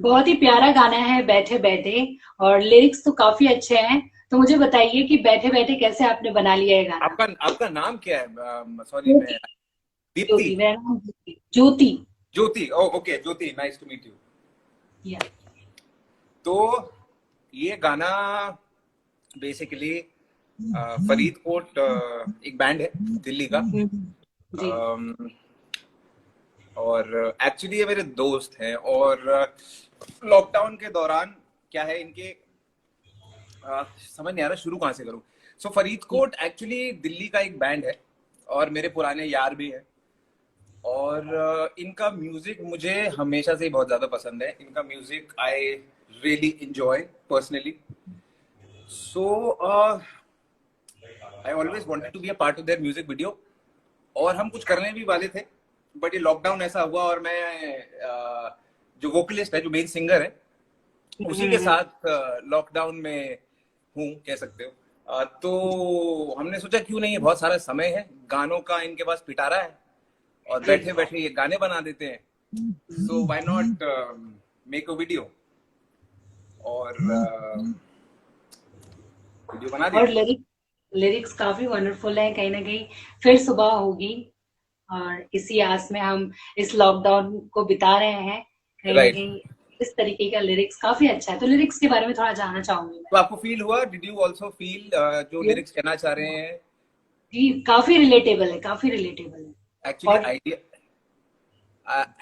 बहुत ही प्यारा गाना है बैठे बैठे। और लिरिक्स तो काफी अच्छे हैं। तो मुझे बताइए कि बैठे बैठे कैसे आपने बना लिया ये गाना। आपका आपका नाम क्या है? सॉरी, मैं ज्योति। दीप्ति। ज्योति, मेरा नाम Jyoti. Jyoti. Jyoti, oh okay, Jyoti, nice to meet you. Yeah. तो ये गाना बेसिकली फरीदकोट एक बैंड है दिल्ली का। जी। अम, और एक्चुअली ये मेरे दोस्त हैं, और लॉकडाउन के दौरान क्या है इनके, समझ नहीं आ रहा शुरू कहाँ से करूँ। सो जी। फरीदकोट एक्चुअली दिल्ली का एक बैंड है, और मेरे पुराने यार भी हैं। और इनका म्यूजिक मुझे हमेशा से ही बहुत ज्यादा पसंद है। इनका music I really enjoy personally. So I always wanted to be a part of their music video, और हम कुछ करने भी वाले थे। बट ये लॉकडाउन ऐसा हुआ, और मैं जो वोकलिस्ट है, जो मेन सिंगर है, उसी के हम्म। साथ लॉकडाउन में हूँ, कह सकते हो। तो हमने सोचा क्यों नहीं है, बहुत सारा समय है, गानों का इनके पास पिटारा है, और जी। बैठे बैठे ये गाने बना देते हैं। So why not make a video, और वीडियो बना दिया। और लिरिक्स काफी वंडरफुल है। कहीं ना कहीं फिर सुबह होगी, और इसी आस में हम इस लॉकडाउन को बिता रहे हैं। कहीं ना राइट। कहीं इस तरीके का लिरिक्स काफी अच्छा है। तो लिरिक्स के बारे में थोड़ा जानना चाहूंगी मैं। तो आपको फील हुआ, डिड यू ऑल्सो फील जो ये लिरिक्स कहना चाह रहे हैं? जी, काफी रिलेटेबल है, काफी रिलेटेबल है। एक्चुअली और आइडिया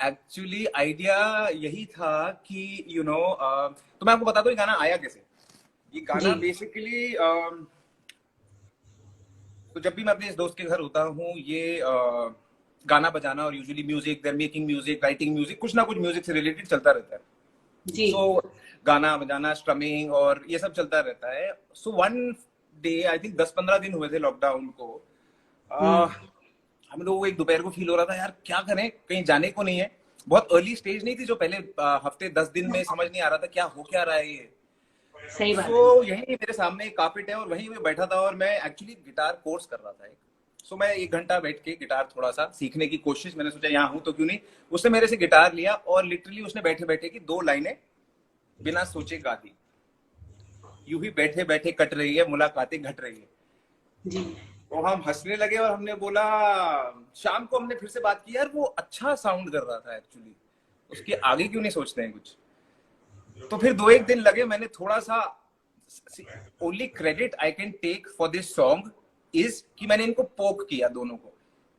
एक्चुअली आइडिया यही था कि तो मैं आपको बता दूं ये गाना आया कैसे। ये जी। गाना बेसिकली तो जब भी मैं अपने इस दोस्त के घर होता हूँ, ये गाना बजाना, और usually music, they're making music, writing music, कुछ ना कुछ म्यूजिक से रिलेटेड चलता रहता है। जी। सो गाना बजाना, स्ट्रमिंग, और ये सब चलता रहता है। So one day, I think 10-15 दिन हुए थे लॉकडाउन को, हम्म। हम लोगों को एक दोपहर को फील हो रहा था, यार क्या करें, कहीं जाने को नहीं है। बहुत अर्ली स्टेज नहीं थी जो पहले हफ्ते 10 दिन में समझ नहीं आ रहा था क्या हो क्या रहा है ये। सही सो बात है। यही मेरे सामने एक कार्पेट है, और वहीं मैं बैठा था, और मैं एक्चुअली गिटार कोर्स कर रहा था एक। सो मैं 1 घंटा बैठ के गिटार थोड़ा सा सीखने की कोशिश, मैंने सोचा यहाँ हूं तो क्यों नहीं। उसने मेरे से गिटार लिया, और लिटरली उसने बैठे बैठे की 2 लाइनें बिना सोचे गा दी। यूं ही बैठे बैठे कट रही है मुलाकातें घट रही है। जी। तो हम हंसने लगे, और हमने बोला, शाम को हमने फिर से बात की, यार वो अच्छा साउंड कर रहा था एक्चुअली, उसके आगे क्यों नहीं सोचते हैं कुछ। तो फिर 2-1 दिन लगे, मैंने थोड़ा सा, only credit I can take for this song is कि मैंने इनको पोक किया दोनों को,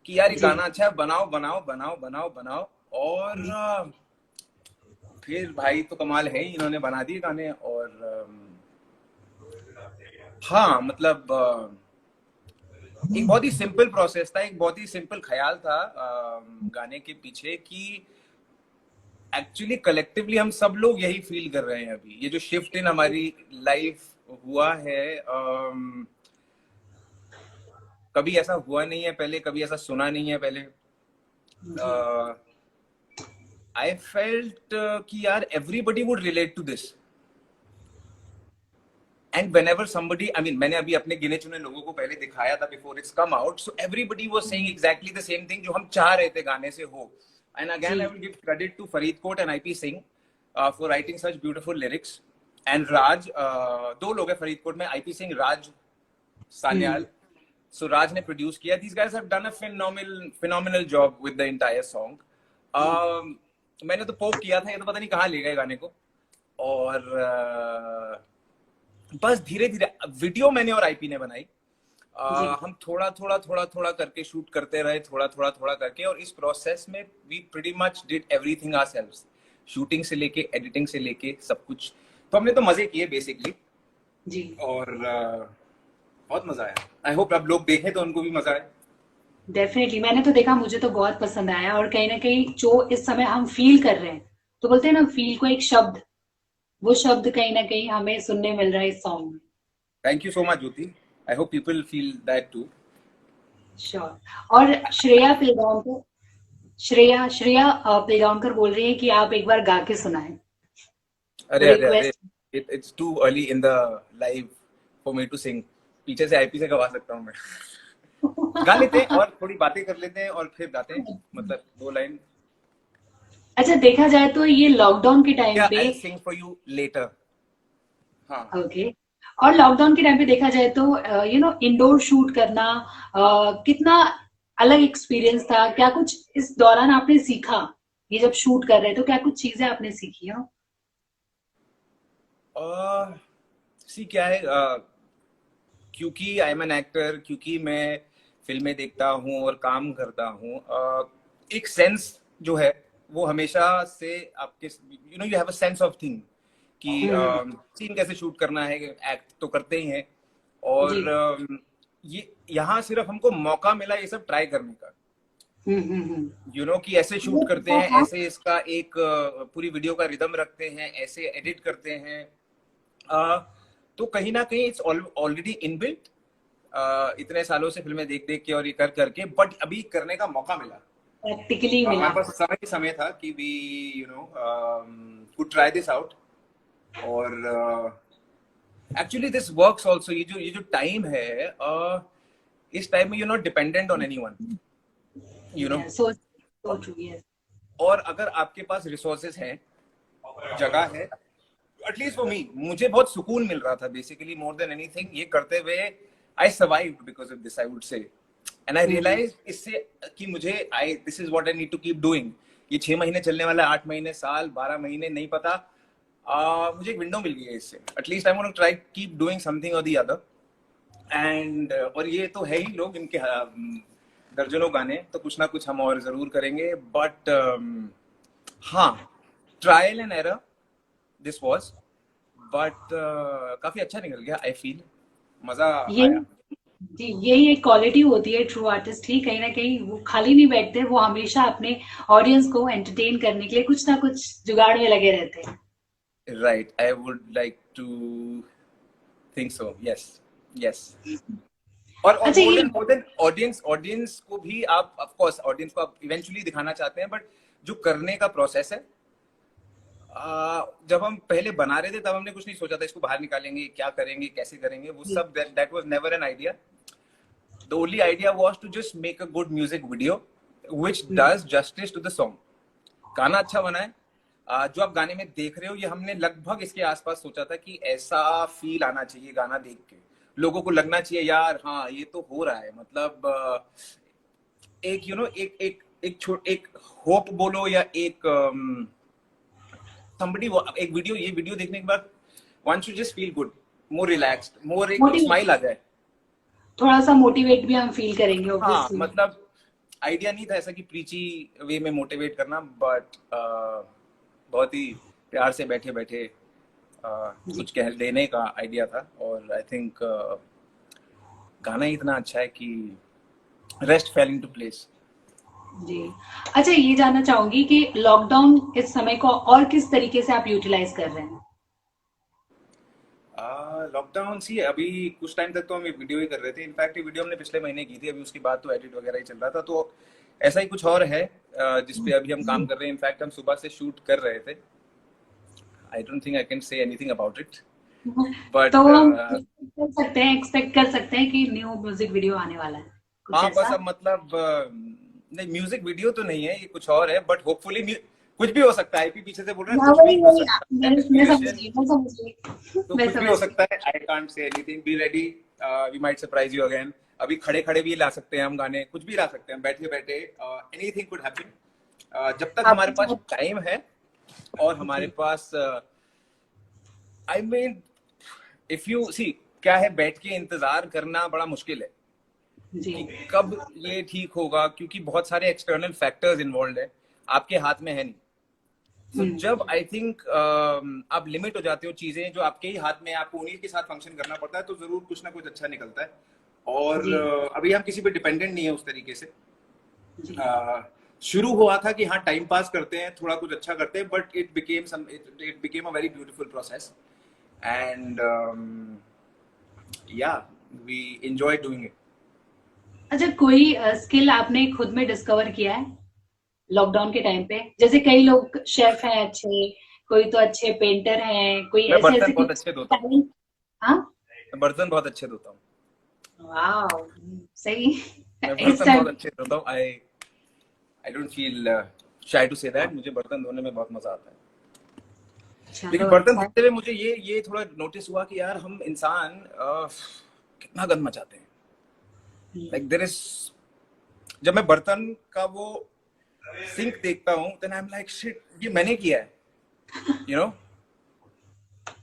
कि यार ये जी। गाना अच्छा है, बनाओ बनाओ बनाओ बनाओ बनाओ। और फिर भाई तो कमाल है ही, इन्होंने बना दिए गाने। और हाँ मतलब एक बहुत ही सिंपल प्रोसेस था, एक बहुत ही सिंपल ख्याल था गाने के पीछे, कि एक्चुअली कलेक्टिवली हम सब लोग यही फील कर रहे हैं अभी, ये जो शिफ्ट इन हमारी लाइफ हुआ है। कभी ऐसा हुआ नहीं है पहले, कभी ऐसा सुना नहीं है पहले। जी। आई फेल्ट कि यार everybody would relate to this, and whenever somebody, I mean मैंने अभी अपने गिने चुने लोगों को पहले दिखाया था before it's come out, so everybody was saying exactly the same thing जो हम चाह रहे थे गाने से हो। एंड अगेन आई जी। Will give credit to Faridkot and IP Singh for writing such beautiful lyrics. And Raj, 2 लोग हैं फरीदकोट में, IP Singh, Raj hmm. Sanyal. So Raj ने प्रोड्यूस किया, these guys have done a phenomenal job with the entire song. जी। मैंने तो पोक किया था, ये तो पता नहीं कहाँ ले गए गाने को। और बस धीरे धीरे वीडियो मैंने और आईपी ने बनाई। जी। हम थोड़ा करके शूट करते रहे, थोड़ा करके, और इस प्रोसेस में we pretty much did everything ourselves, shooting से लेके एडिटिंग से लेके सब कुछ। तो हमने तो मजे किए बेसिकली। जी। और बहुत मजा आया। आई होप आप लोग देखें तो उनको भी मजा आए। डेफिनेटली मैंने तो देखा, मुझे तो बहुत पसंद आया। और कहीं ना कहीं जो इस समय हम फील कर रहे हैं, तो बोलते हैं ना, फील को एक शब्द, वो शब्द कहीं ना कहीं हमें सुनने मिल रहा है इस सॉन्ग में। Thank you so much Jyoti, I hope people feel that too. Sure. और श्रेया प्लेगाउनकर बोल रही है कि आप एक बार गा के सुनाएं। अरे वो अरे अरे, request. It's too early in the live for me to sing. पीछे से आईपी से गवा सकता हूँ मैं। गा लेते हैं और थोड़ी बातें कर लेते हैं, और फिर गाते हैं, मतलब 2 लाइन। अच्छा, देखा जाए तो ये लॉकडाउन के टाइम पे, आई सिंग फॉर यू लेटर। हाँ। ओके, और लॉकडाउन के टाइम पे देखा जाए तो इंडोर शूट करना कितना अलग एक्सपीरियंस था? क्या कुछ इस दौरान आपने सीखा? ये जब शूट कर रहे थे तो क्या कुछ चीजें आपने सीखी हो? सी क्या है, क्योंकि आई एम एन एक्टर, क्योंकि मैं फिल्में देखता हूँ और काम करता हूँ, एक सेंस जो है वो हमेशा से आपके, you have a sense of thing कि हम्म। सीन कैसे शूट करना है, एक्ट तो करते ही हैं। जी। और ये यहाँ सिर्फ हमको मौका मिला ये सब ट्राई करने का, हम्म। कि ऐसे शूट वो करते था हैं, था। ऐसे इसका एक पूरी वीडियो का रिदम रखते हैं, ऐसे एडिट करते हैं। अ, तो कहीं ना कहीं इट्स ऑलरेडी इनबिल्ट, इतने सालों से फिल्में देख देख के और ये कर करके, बट अभी करने का मौका मिला। प्रैक्टिकली हमारे मिला। पास समय ही समय था कि we could try this out. और एक्चुअली दिस वर्क्स आल्सो, ये जो टाइम है, इस टाइम में you not dependent on anyone, you know so so true, yes. और अगर आपके पास रिसोर्सेज हैं, जगह है, एटलीस्ट फॉर मी, मुझे बहुत सुकून मिल रहा था बेसिकली, मोर देन एनीथिंग ये करते हुए। I survived because of this, I would say. And I realize इससे कि मुझे, I this is what I need to keep doing. ये 6 महीने चलने वाला, 8 महीने, साल, 12 महीने, नहीं पता। मुझे एक विंडो मिल गई है इससे, at least I want to try keep doing something और द अदर। एंड और ये तो है ही, लोग इनके दर्जनों गाने, तो कुछ ना कुछ हम और जरूर करेंगे। बट हाँ, trial and error this was, but काफी अच्छा निकल गया, आई फील मजा ये आया। जी, यही एक क्वालिटी होती है ट्रू आर्टिस्ट की। कहीं ना कहीं वो खाली नहीं बैठते, वो हमेशा अपने ऑडियंस को एंटरटेन करने के लिए कुछ ना कुछ जुगाड़ में लगे रहते हैं। Right, I would like to think so, yes, yes. और अच्छा, ये मोर देन ऑडियंस, ऑडियंस को भी आप, ऑफ कोर्स ऑडियंस को आप इवेंचुअली दिखाना चाहते हैं, बट जो करने का प्रोसेस है, जब हम पहले बना रहे थे तब हमने कुछ नहीं सोचा था इसको बाहर निकालेंगे, क्या करेंगे, कैसे करेंगे, वो सब, that was never an idea. The only idea was to just make a good music video which does justice to the song. गाना अच्छा बना है। जो आप गाने में देख रहे हो, ये हमने लगभग इसके आसपास सोचा था कि ऐसा फील आना चाहिए गाना देख के, लोगों को लगना चाहिए यार हाँ ये तो हो रहा है, मतलब एक एक होप बोलो, या एक somebody, एक वीडियो, ये वीडियो देखने के बाद one should just feel good, more relaxed, more एक मोटिवेट, स्माइल आ जाए। थोड़ा सा मोटिवेट भी हम फील करेंगे हाँ, ऑब्वियसली। मतलब आइडिया नहीं था ऐसा कि प्रीची वे में मोटिवेट करना, बट बहुत ही प्यार से बैठे बैठे जी। कुछ कह देने का आइडिया था। और आई थिंक गाना ही इतना अच्छा है कि रेस्ट फेल इनटू प्लेस। जी। अच्छा, ये जानना चाहूंगी कि लॉकडाउन इस समय को और किस तरीके से आप यूटिलाइज कर रहे हैं? लॉकडाउन सी, अभी कुछ टाइम तक तो हम वीडियो ही कर रहे थे, इनफैक्ट ये वीडियो हमने पिछले महीने की थी, अभी उसके बाद तो एडिट वगैरह ही चल रहा था, तो ऐसा ही कुछ और है जिसपे अभी हम काम कर रहे हैं। इनफैक्ट हम सुबह से शूट कर रहे थे। I don't think I can say anything about it, तो बट हम एक्सपेक्ट कर सकते हैं कि न्यू म्यूजिक वीडियो आने वाला है, कुछ हाँ बस ऐसा? अब मतलब नहीं, म्यूजिक वीडियो तो नहीं है, ये कुछ और है, बट होपफुली कुछ भी हो सकता है। आईपी पीछे से बोल रहे हैं हाँ, कुछ भी वही हो वही सकता है, मैं समझ म्यूजिशियन, गई, मैं समझ गई, तो मैं कुछ भी समझ हो गई। सकता है। I can't say anything, be ready, we might surprise you again. अभी खड़े खड़े भी ला सकते हैं हम गाने, कुछ भी ला सकते हैं, बैठे बैठे, एनीथिंग कुड हैपन। जब तक आप हमारे कुछ पास टाइम है और हमारे जी। पास, I mean if you see, क्या है, बैठ के इंतजार करना बड़ा मुश्किल है जी। कि कब ये ठीक होगा, क्योंकि बहुत सारे एक्सटर्नल फैक्टर्स इन्वॉल्व है, आपके हाथ में है नहीं। तो जब आई थिंक आप लिमिट हो जाते हो, चीजें जो आपके ही हाथ में है, आपको उन्हीं के साथ फंक्शन करना पड़ता है, तो जरूर कुछ ना कुछ अच्छा निकलता है। और जी। अभी हम किसी पे डिपेंडेंट नहीं है उस तरीके से। जी। शुरू हुआ था कि हाँ टाइम पास करते हैं, थोड़ा कुछ अच्छा करते हैं, but it became a very beautiful process, and या वी एंजॉय डूइंग इट। अच्छा, कोई स्किल आपने खुद में डिस्कवर किया है लॉकडाउन के टाइम पे? जैसे कई लोग शेफ हैं अच्छे, कोई तो अच्छे पेंटर हैं, कोई मैं ऐसे बर्तन ऐसे बहुत कुछ अच्छे धोता हूँ, टैलेंट। हाँ। मैं बर्तन बहुत अच्छे धोता हूँ, वाह, सही। मैं इस बर्तन बहुत टाइम अच्छे धोता हूँ। I don't feel shy to say that, मुझे बर्तन धोने में बहुत मजा आता है। चलो लेकिन बर्तन अच्छा। धोते हुए मुझे ये थोड़ा नोटिस हुआ कि यार हम इंसान कितना गंद मचाते हैं। लाइक देयर इज, जब मैं बर्तन का वो सिंक देखता हूँ then I am like shit, ये मैंने किया है, यू नो।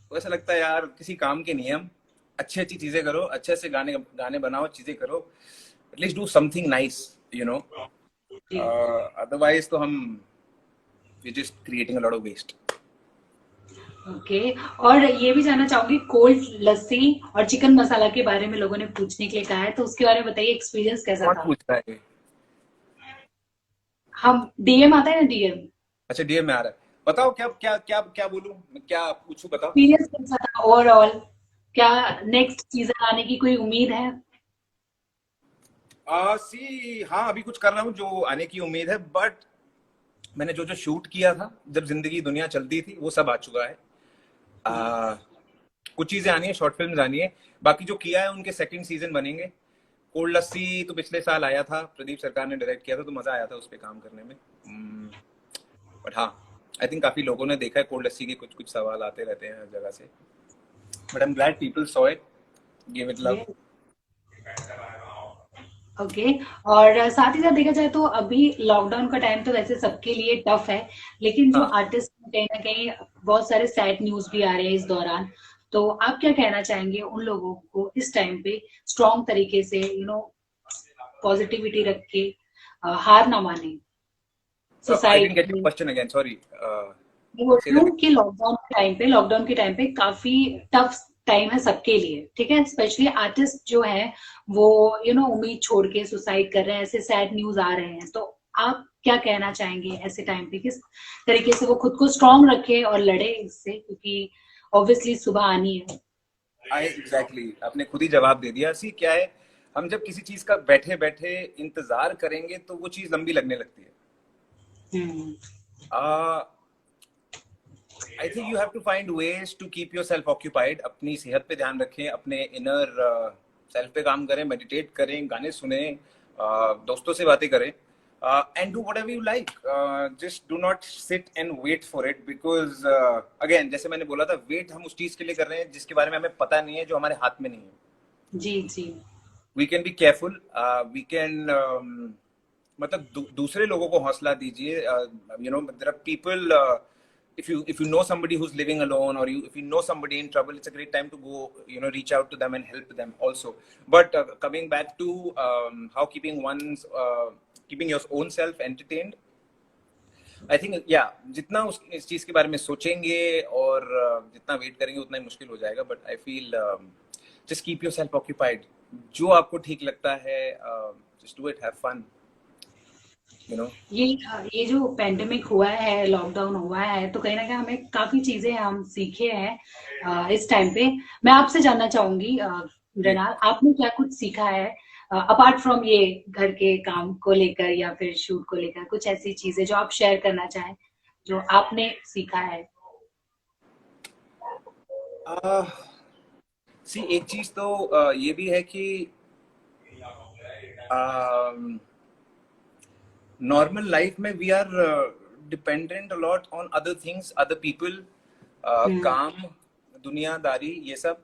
तो ऐसा लगता है यार किसी काम के नहीं है हम। अच्छी अच्छी चीजें करो, अच्छे से गाने गाने बनाओ, चीजें करो, at least do something nice, you know. जी। अदरवाइज तो हम we just creating a lot of waste. Okay. और ये भी जानना चाहूंगी, कोल्ड लस्सी और चिकन मसाला के बारे में लोगों ने पूछने के लिए कहा है, तो उसके बारे में बताइए, एक्सपीरियंस कैसा कौन था? पूछ रहा है? हम डीएम आता है ना, डीएम। अच्छा, डीएम में आ रहा है। बताओ क्या क्या क्या क्या बोलूं, क्या पूछूं, बताओ। एक्सपीरियंस कैसा था ओवरऑल? क्या नेक्स्ट सीजन आने की कोई उम्मीद है? सी हाँ, अभी कुछ कर रहा हूँ जो आने की उम्मीद है, बट मैंने जो जो शूट किया था जब जिंदगी दुनिया चलती थी वो सब आ चुका है। कुछ चीजें आनी है, शॉर्ट फिल्म आनी है, बाकी जो किया है उनके सेकंड सीजन बनेंगे। कोल्ड लस्सी तो पिछले साल आया था, प्रदीप सरकार ने डायरेक्ट किया था, तो मजा आया था उस पर काम करने में। बट हाँ, आई थिंक काफी लोगों ने देखा है कोल्ड लस्सी के, कुछ कुछ सवाल आते रहते हैं हर जगह से, but I am glad people saw it, give it love. Okay. और साथ ही साथ देखा जाए तो अभी लॉकडाउन का टाइम तो वैसे सबके लिए टफ है, लेकिन जो हाँ, आर्टिस्ट कहीं ना कहीं बहुत सारे सैड न्यूज भी आ रहे हैं इस दौरान, तो आप क्या कहना चाहेंगे उन लोगों को इस टाइम पे स्ट्रॉन्ग तरीके से, पॉजिटिविटी रख के, हार ना माने आई डेंट सुसाइड गेट योर में? Question again, sorry. मैं बोल से रही दैट। हूँ कि लॉकडाउन के टाइम पे काफी टफ टाइम है सबके लिए, ठीक है, स्पेशली आर्टिस्ट जो है वो उम्मीद छोड़ के सुसाइड कर रहे हैं, ऐसे सैड न्यूज आ रहे हैं, तो आप क्या कहना चाहेंगे ऐसे टाइम पे, किस तरीके से वो खुद को स्ट्रांग रखे और लड़े इससे, क्योंकि ऑब्वियसली सुबह आनी है। आई एग्जैक्टली, आपने खुद ही जवाब दे दिया। सी क्या है, हम जब किसी चीज का बैठे बैठे इंतजार करेंगे तो वो चीज लंबी लगने लगती है। Hmm. I think you have to find ways to keep yourself occupied. अपनी सेहत पे ध्यान रखें, अपने इनर सेल्फ पे काम करें, मेडिटेट करें, गाने सुने, दोस्तों से बातें करें, and do whatever you like. Just do not sit and wait for it because again, जैसे मैंने बोला था, वेट हम उस चीज के लिए कर रहे हैं जिसके बारे में हमें पता नहीं है, जो हमारे हाथ में नहीं है। जी जी। We can be careful. We can मतलब दूसरे लोगों को हौसला दीजिए। There are people. If you know somebody who's living alone, or if you know somebody in trouble, it's a great time to go, reach out to them and help them also. But coming back to how keeping your own self entertained, I think जितना इस चीज के बारे में सोचेंगे और जितना wait करेंगे उतना ही मुश्किल हो जाएगा। But I feel just keep yourself occupied, जो आपको ठीक लगता है, just do it, have fun, ये जो पेंडेमिक हुआ है, लॉकडाउन हुआ है, तो कहीं ना कहीं हमें काफी चीजें हम सीखे हैं इस टाइम पे। मैं आपसे जानना चाहूंगी मृणाल, आपने क्या कुछ सीखा है अपार्ट फ्रॉम ये घर के काम को लेकर या फिर शूट को लेकर, कुछ ऐसी चीजें जो आप शेयर करना चाहें जो आपने सीखा है? सी एक चीज तो ये भी है कि नॉर्मल लाइफ में we are dependent a lot on other things, other people, काम, दुनियादारी, ये सब।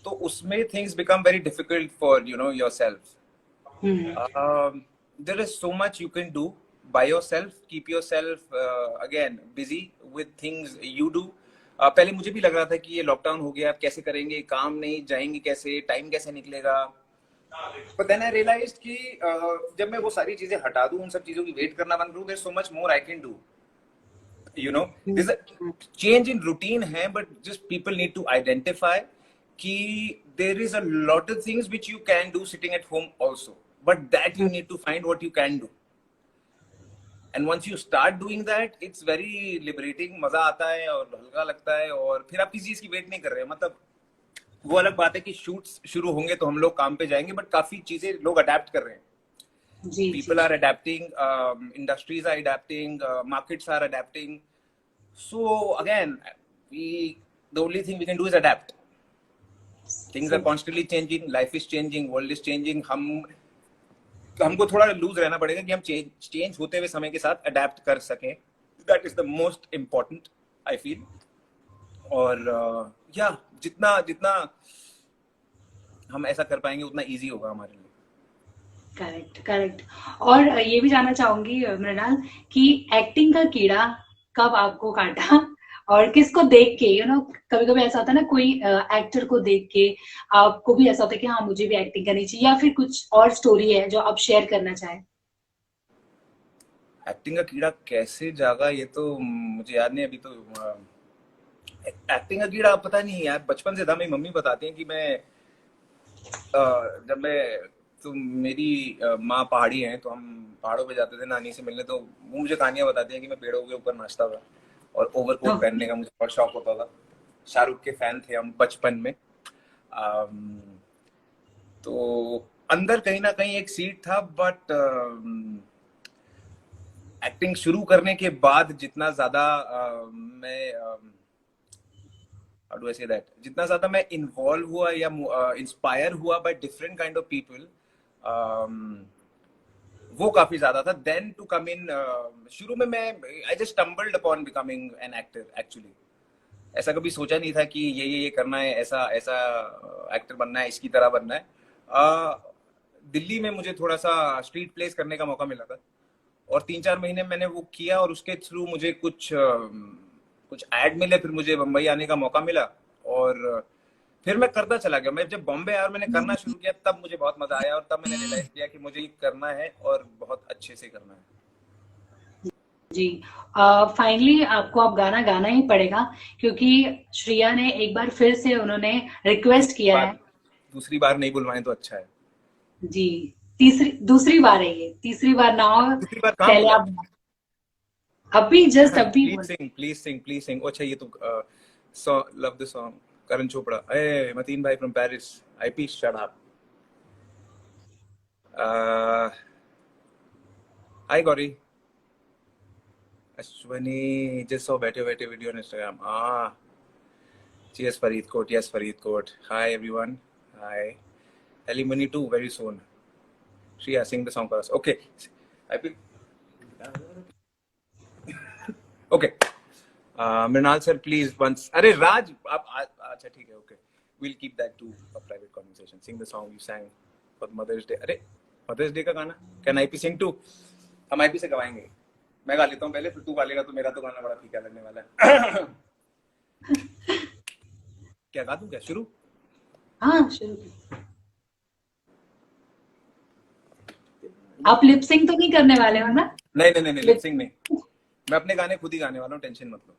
तो उसमें things become very difficult for yourself. There is so much you can do by yourself. Keep yourself again busy with things you do. पहले मुझे भी लग रहा था कि ये लॉकडाउन हो गया, अब कैसे करेंगे, काम नहीं, जाएंगे कैसे, टाइम कैसे निकलेगा। But then I realized कि जब मैं वो सारी चीजें हटा दूं, उन सब चीजों की वेट करना बंद करूं, there's so much more I can do. There's a change in routine है, but just people need to identify कि there is a lot of things which you can do sitting at home also, but that you need to find what you can do. And once you start doing that, it's very liberating, मजा आता है और हल्का लगता है, और फिर आप किसी चीज की वेट नहीं कर रहे हैं। मतलब वो अलग बात है कि शूट्स शुरू होंगे तो हम लोग काम पे जाएंगे, बट काफी चीजें लोग अडेप्ट कर रहे हैं। People are adapting, industries are adapting, markets are adapting. So again, the only thing we can do is adapt. Things are constantly changing, life is changing, world is changing. हम हमको थोड़ा loose रहना पड़ेगा कि हम चेंज होते हुए समय के साथ अडेप्ट कर सकें. That is the most important I feel. और या जितना जितना हम ऐसा कर पाएंगे उतना इजी होगा हमारे लिए. Correct, correct. और ये भी जानना चाहूंगी मृणाल कि एक्टिंग का कीड़ा कब आपको काटा और किसको देख के, कभी कभी ऐसा होता है ना, कोई एक्टर को देख के आपको भी ऐसा होता है कि हाँ मुझे भी एक्टिंग करनी चाहिए, या फिर कुछ और स्टोरी है जो आप शेयर करना चाहें? एक्टिंग का कीड़ा कैसे जागा ये तो मुझे याद नहीं अभी. तो एक्टिंग का कीड़ा पता नहीं यार, बचपन से था. मेरी मम्मी बताती हैं कि मैं जब मैं तो मेरी माँ पहाड़ी हैं, तो हम पहाड़ों पे जाते थे नानी से मिलने. तो वो मुझे कहानियां बताती हैं कि मैं पेड़ों के ऊपर नाचता था और ओवरकोट पहनने का मुझे बहुत शौक होता था. शाहरुख के फैन थे हम बचपन में. अम, तो अंदर कहीं ना कहीं एक सीट था. बट एक्टिंग शुरू करने के बाद जितना ज्यादा मैं how do I say that, जितना ज्यादा मैं इन्वॉल्व हुआ या इंस्पायर हुआ by different kind of people, वो काफी ज्यादा था. देन टू कम इन, शुरू में मैं I just stumbled upon becoming an actor actually. ऐसा कभी सोचा नहीं था कि ये करना है, ऐसा ऐसा एक्टर बनना है, इसकी तरह बनना है. दिल्ली में मुझे थोड़ा सा स्ट्रीट प्लेस करने का मौका मिला था और 3-4 महीने मैंने वो किया और उसके थ्रू मुझे कुछ ऐड मिले. फिर मुझे बम्बई आने का मौका मिला और फिर मैं करता चला गया. मैं जब बॉम्बे आया और मैंने करना शुरू किया तब मुझे बहुत मजा आया और तब मैंने रियलाइज किया कि मुझे ये करना है और बहुत अच्छे से करना है. जी. फाइनली आपको अब गाना गाना ही पड़ेगा, क्योंकि श्रिया ने एक बार फिर से उन्होंने रिक्वेस्ट किया है. दूसरी बार नहीं बुलवाएं तो अच्छा है. जी. दूसरी बार है ये, तीसरी बार ना हो. दूसरी बार कहाँ पहले बोला? आप अभी जस्ट अभी प्लीज सिंग. अच्छा ये तो लव द सॉन्ग. करण चोपड़ा. ए मतीन भाई from Paris. IP shut up. Hi Gauri. Ashwani just saw बैठे बैठे video on Instagram. Cheers Faridkot. Yes Faridkot. Hi everyone. Hi. Alimony too very soon. Shriya, sing the song for us. Okay. I pick. Okay. Mrinal sir, please once. अरे राज, आप अच्छा ठीक है. Okay. We'll keep that to a private conversation. Sing the song you sang for Mother's Day. अरे Mother's Day का गाना. Can IP sing too? हम IP से गवाएंगे. मैं गा लेता हूँ पहले, फिर तू गा लेगा. तो मेरा तो गाना बड़ा फीका लगने वाला है. क्या गा दूं? क्या शुरू? हाँ शुरू. आप लिपसिंग तो नहीं करने वाले हो ना? नहीं लिपसिंग नहीं. मैं अपने गाने खुद ही गाने वाला हूँ, टेंशन मत लो.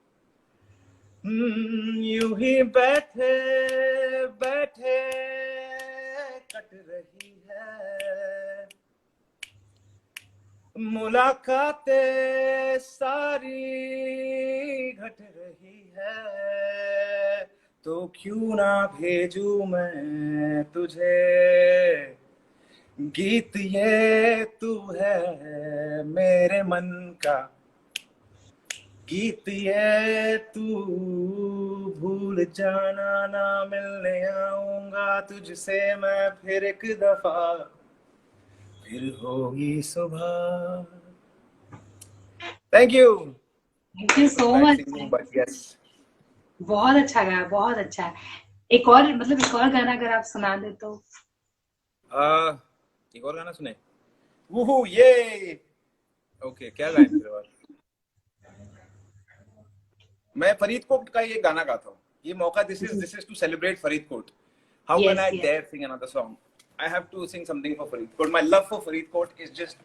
यूं ही बैठे बैठे कट रही है मुलाकातें सारी घट रही है. तो क्यों ना भेजूं मैं तुझे गीत, ये तू है मेरे मन का गीत, ये तू भूल जाना ना मिलने आऊंगा तुझसे मैं फिर एक दफा, फिर होगी सुबह. Thank you. Thank you so much. Yes, बहुत अच्छा गाया, बहुत अच्छा है. एक और गाना अगर आप सुना दे तो. एक और गाना सुने. वूहू ये. ओके, क्या गाएं फिर? और मैं फरीदकोट का ये गाना गाता हूँ. ये मौका, this is to celebrate Faridkot. How can I dare sing another song? I have to sing something for Faridkot. My love for Faridkot is just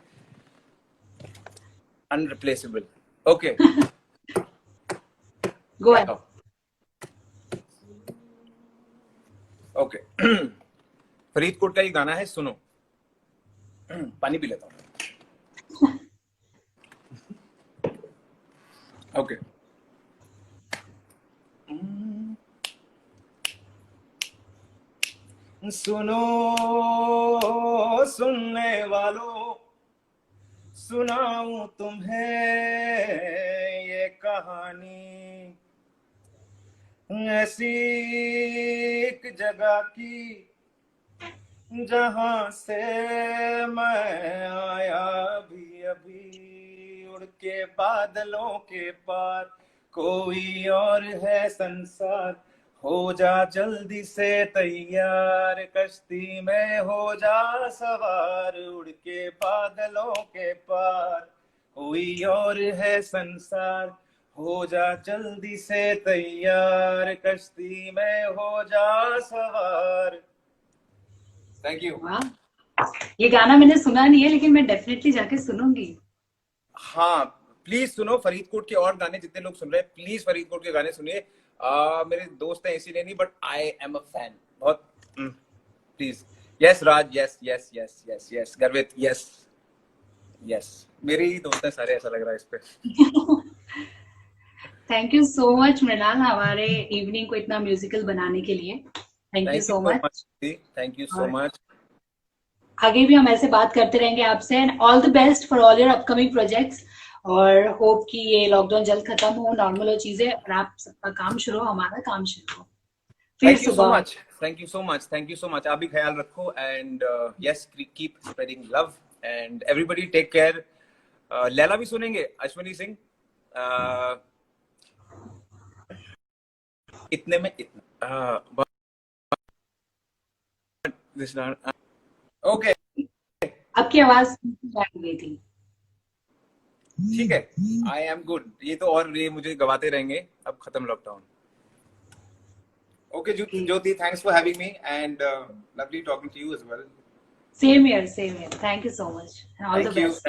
unreplaceable. Okay. Go ahead. Okay. Faridkot का ये गाना है, सुनो. पानी पी लेता हूँ. Okay. सुनो सुनने वालों, सुनाऊं तुम्हें ये कहानी ऐसी एक जगह की जहां से मैं आया भी अभी, उड़ के बादलों के पार कोई और है संसार, हो जा जल्दी से तैयार, कश्ती में हो जा सवार, उड़ के बादलों के पार कोई और है संसार, हो जा जल्दी से तैयार, कश्ती में हो जा सवार। Thank you. वाह, ये गाना मैंने सुना नहीं है लेकिन मैं डेफिनेटली जाके सुनूंगी। हाँ प्लीज सुनो, फरीदकोट के और गाने जितने लोग सुन रहे हैं प्लीज फरीदकोट के गाने सुनिए। मेरे दोस्त हैं इसीलिए नहीं, but I am a fan बहुत। Please. Yes Raj, yes yes yes yes yes Garvit, yes yes, मेरे ही दोस्त हैं सारे, ऐसा लग रहा है इस पे। Thank you so much Mrinal, हमारे इवनिंग को इतना म्यूजिकल बनाने के लिए। Thank you so much. Thank you so much. आगे भी हम ऐसे बात करते रहेंगे आपसे, and all the best for all your upcoming projects. और होप कि ये लॉकडाउन जल्द खत्म हो, नॉर्मल हो चीजें, और आप सबका काम शुरू हो, हमारा काम शुरू हो। Thank you so much, thank you so much, thank you so much. आप भी ख्याल रखो, and yes keep spreading love and everybody take care. Laila भी सुनेंगे, अश्विनी सिंह, इतने में इतना। ओके, आपकी आवाज गई थी। ठीक है, आई एम गुड। ये तो और ये मुझे गवाते रहेंगे, अब खत्म lockdown. Okay Jyoti, thanks for having me and lovely talking to you as well. Same here, same here. Thank you so much, all the best.